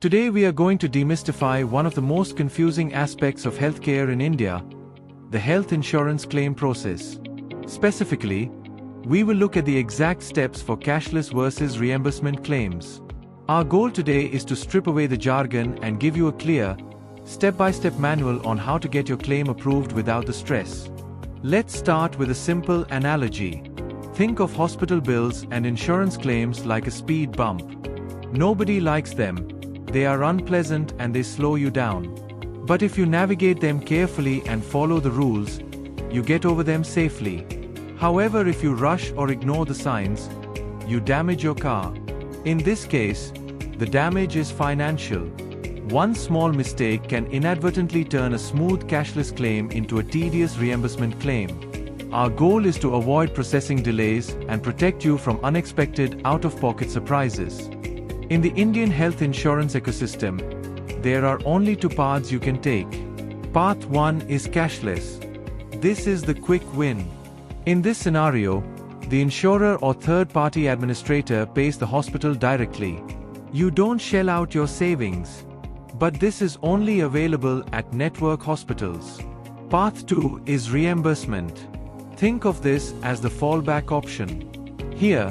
Today we are going to demystify one of the most confusing aspects of healthcare in India, the health insurance claim process. Specifically, we will look at the exact steps for cashless versus reimbursement claims. Our goal today is to strip away the jargon and give you a clear, step-by-step manual on how to get your claim approved without the stress. Let's start with a simple analogy. Think of hospital bills and insurance claims like a speed bump. Nobody likes them. They are unpleasant and they slow you down. But if you navigate them carefully and follow the rules, you get over them safely. However, if you rush or ignore the signs, you damage your car. In this case, the damage is financial. One small mistake can inadvertently turn a smooth cashless claim into a tedious reimbursement claim. Our goal is to avoid processing delays and protect you from unexpected out-of-pocket surprises. In the Indian health insurance ecosystem, there are only two paths you can take. Path 1 is cashless. This is the quick win. In this scenario, the insurer or third-party administrator pays the hospital directly. You don't shell out your savings. But this is only available at network hospitals. Path 2 is reimbursement. Think of this as the fallback option. Here,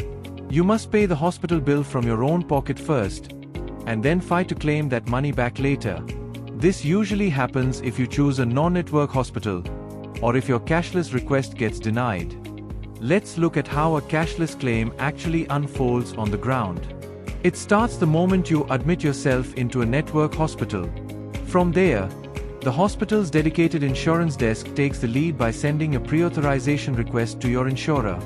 you must pay the hospital bill from your own pocket first, and then fight to claim that money back later. This usually happens if you choose a non-network hospital, or if your cashless request gets denied. Let's look at how a cashless claim actually unfolds on the ground. It starts the moment you admit yourself into a network hospital. From there, the hospital's dedicated insurance desk takes the lead by sending a pre-authorization request to your insurer.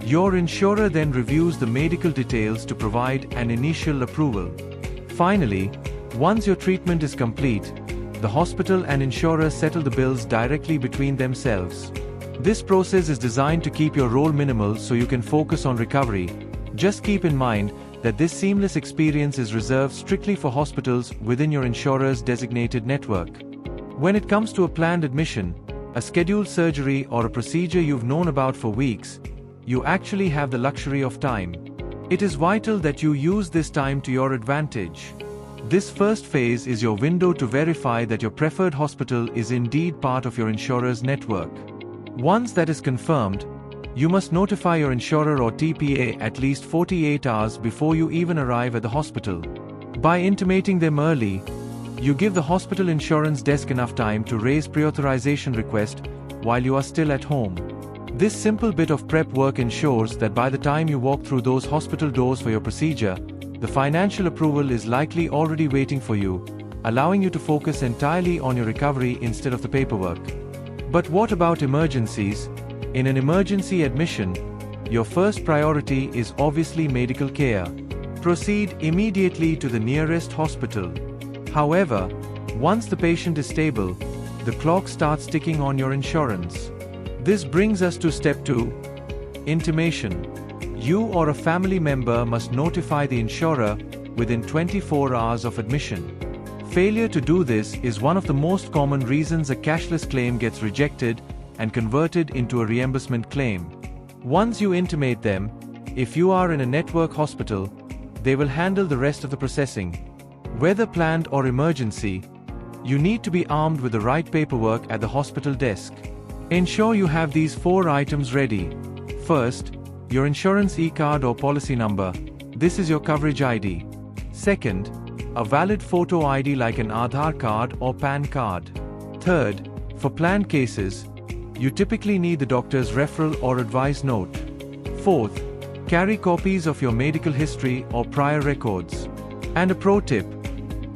Your insurer then reviews the medical details to provide an initial approval. Finally, once your treatment is complete, the hospital and insurer settle the bills directly between themselves. This process is designed to keep your role minimal so you can focus on recovery. Just keep in mind that this seamless experience is reserved strictly for hospitals within your insurer's designated network. When it comes to a planned admission, a scheduled surgery or a procedure you've known about for weeks, you actually have the luxury of time. It is vital that you use this time to your advantage. This first phase is your window to verify that your preferred hospital is indeed part of your insurer's network. Once that is confirmed, you must notify your insurer or TPA at least 48 hours before you even arrive at the hospital. By intimating them early, you give the hospital insurance desk enough time to raise pre-authorization request while you are still at home. This simple bit of prep work ensures that by the time you walk through those hospital doors for your procedure, the financial approval is likely already waiting for you, allowing you to focus entirely on your recovery instead of the paperwork. But what about emergencies? In an emergency admission, your first priority is obviously medical care. Proceed immediately to the nearest hospital. However, once the patient is stable, the clock starts ticking on your insurance. This brings us to step 2, intimation. You or a family member must notify the insurer within 24 hours of admission. Failure to do this is one of the most common reasons a cashless claim gets rejected and converted into a reimbursement claim. Once you intimate them, if you are in a network hospital, they will handle the rest of the processing. Whether planned or emergency, you need to be armed with the right paperwork at the hospital desk. Ensure you have these 4 items ready. First, your insurance e-card or policy number. This is your coverage ID. Second, a valid photo ID like an Aadhaar card or PAN card. Third, for planned cases, you typically need the doctor's referral or advice note. Fourth, carry copies of your medical history or prior records. And a pro tip,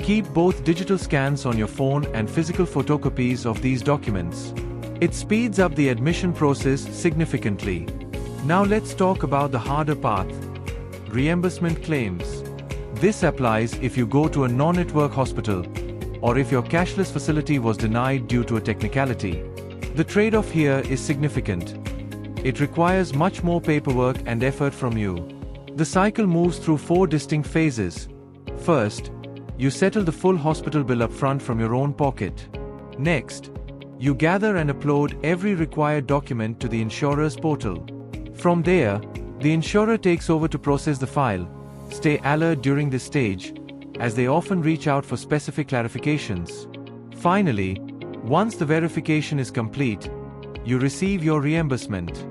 keep both digital scans on your phone and physical photocopies of these documents. It speeds up the admission process significantly. Now let's talk about the harder path, reimbursement claims. This applies if you go to a non-network hospital, or if your cashless facility was denied due to a technicality. The trade-off here is significant. It requires much more paperwork and effort from you. The cycle moves through 4 distinct phases. First, you settle the full hospital bill up front from your own pocket. Next, you gather and upload every required document to the insurer's portal. From there, the insurer takes over to process the file. Stay alert during this stage, as they often reach out for specific clarifications. Finally, once the verification is complete, you receive your reimbursement.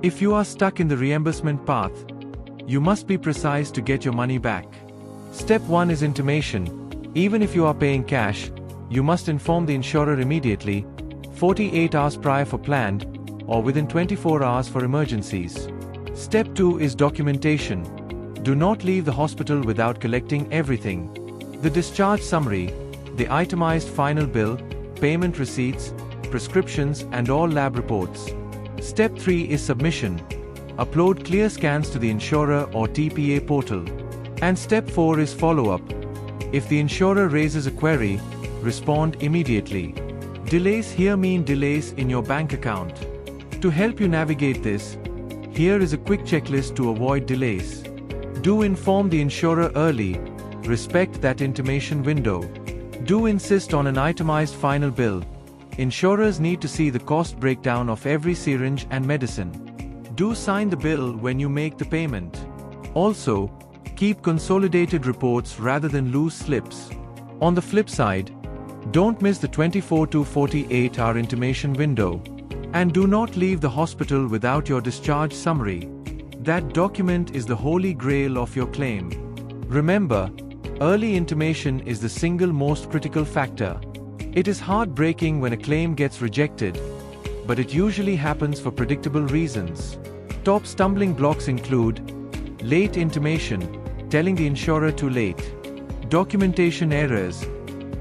If you are stuck in the reimbursement path, you must be precise to get your money back. Step 1 is intimation. Even if you are paying cash, you must inform the insurer immediately, 48 hours prior for planned, or within 24 hours for emergencies. Step 2 is documentation. Do not leave the hospital without collecting everything. The discharge summary, the itemized final bill, payment receipts, prescriptions, and all lab reports. Step 3 is submission. Upload clear scans to the insurer or TPA portal. And step 4 is follow-up. If the insurer raises a query, respond immediately. Delays here mean delays in your bank account. To help you navigate this, here is a quick checklist to avoid delays. Do inform the insurer early. Respect that intimation window. Do insist on an itemized final bill. Insurers need to see the cost breakdown of every syringe and medicine. Do sign the bill when you make the payment. Also, keep consolidated reports rather than loose slips. On the flip side, don't miss the 24 to 48 hour intimation window. And do not leave the hospital without your discharge summary. That document is the holy grail of your claim. Remember, early intimation is the single most critical factor. It is heartbreaking when a claim gets rejected, but it usually happens for predictable reasons. Top stumbling blocks include late intimation, telling the insurer too late; documentation errors,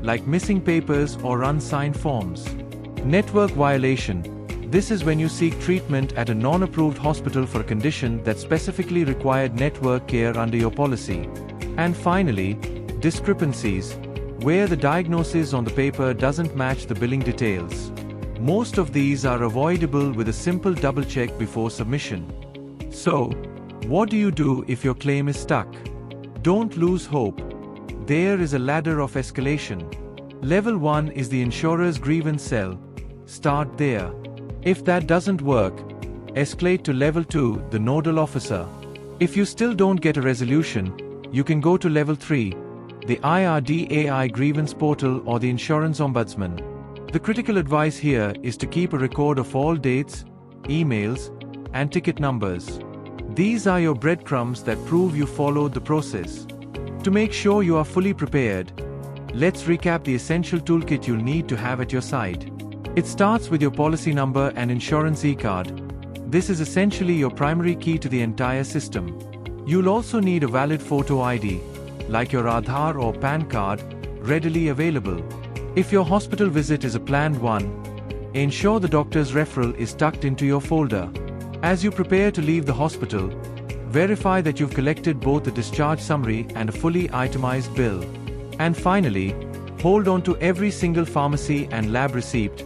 like missing papers or unsigned forms; network violation. This is when you seek treatment at a non-approved hospital for a condition that specifically required network care under your policy. And finally, discrepancies, where the diagnosis on the paper doesn't match the billing details. Most of these are avoidable with a simple double-check before submission. So, what do you do if your claim is stuck? Don't lose hope. There is a ladder of escalation. Level 1 is the insurer's grievance cell. Start there. If that doesn't work, escalate to Level 2, the nodal officer. If you still don't get a resolution, you can go to Level 3, the IRDAI grievance portal or the insurance ombudsman. The critical advice here is to keep a record of all dates, emails, and ticket numbers. These are your breadcrumbs that prove you followed the process. To make sure you are fully prepared, let's recap the essential toolkit you'll need to have at your side. It starts with your policy number and insurance e-card. This is essentially your primary key to the entire system. You'll also need a valid photo ID, like your Aadhaar or PAN card, readily available. If your hospital visit is a planned one, ensure the doctor's referral is tucked into your folder. As you prepare to leave the hospital, verify that you've collected both the discharge summary and a fully itemized bill. And finally, hold on to every single pharmacy and lab receipt,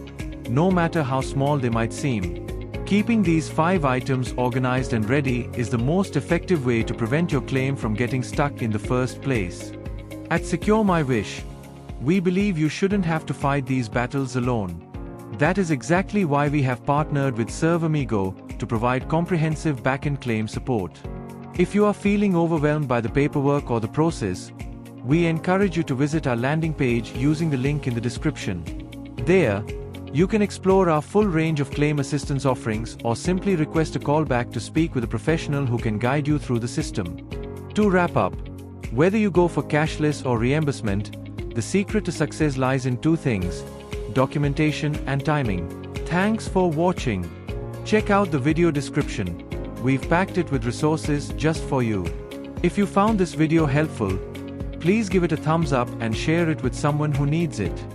no matter how small they might seem. Keeping these 5 items organized and ready is the most effective way to prevent your claim from getting stuck in the first place. At Secure My Wish, we believe you shouldn't have to fight these battles alone. That is exactly why we have partnered with ServAmigo to provide comprehensive back-end claim support. If you are feeling overwhelmed by the paperwork or the process, we encourage you to visit our landing page using the link in the description. There, you can explore our full range of claim assistance offerings or simply request a callback to speak with a professional who can guide you through the system. To wrap up, whether you go for cashless or reimbursement, the secret to success lies in 2 things: documentation and timing. Thanks for watching. Check out the video description. We've packed it with resources just for you. If you found this video helpful, please give it a thumbs up and share it with someone who needs it.